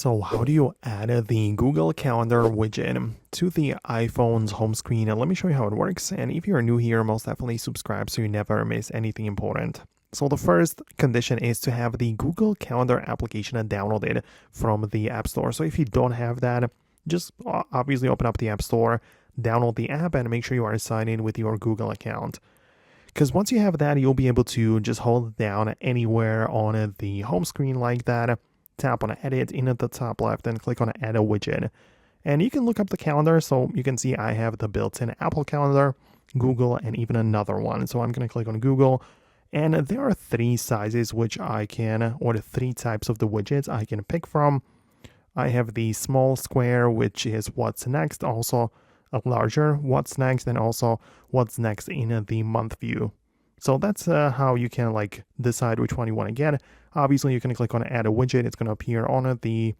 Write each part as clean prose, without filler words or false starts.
So how do you add the Google Calendar widget to the iPhone's home screen? And let me show you how it works. And if you're new here, most definitely subscribe so you never miss anything important. So the first condition is to have the Google Calendar application downloaded from the App Store. So if you don't have that, just obviously open up the App Store, download the app, and make sure you are signed in with your Google account. Because once you have that, you'll be able to just hold it down anywhere on the home screen like that. Tap on Edit in at the top left and click on Add a Widget. And you can look up the calendar, so you can see I have the built-in Apple Calendar, Google, and even another one. So I'm going to click on Google, and there are three sizes which I can, or the three types of the widgets I can pick from. I have the small square, which is what's next, also a larger what's next, and also what's next in the month view. So that's how you can decide which one you want to get. Obviously, you can click on Add a Widget. It's going to appear on the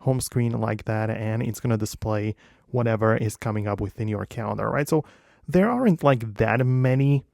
home screen like that, and it's going to display whatever is coming up within your calendar, right? So there aren't that many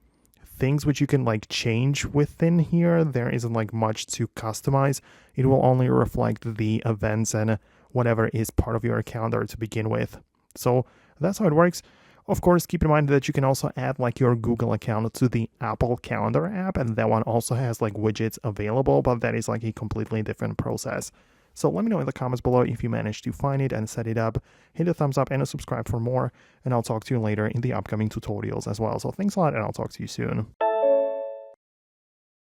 things which you can change within here. There isn't much to customize. It will only reflect the events and whatever is part of your calendar to begin with. So that's how it works. Of course, keep in mind that you can also add your Google account to the Apple Calendar app, and that one also has widgets available, but that is a completely different process. So let me know in the comments below if you managed to find it and set it up. Hit a thumbs up and a subscribe for more, and I'll talk to you later in the upcoming tutorials as well. So thanks a lot, and I'll talk to you soon.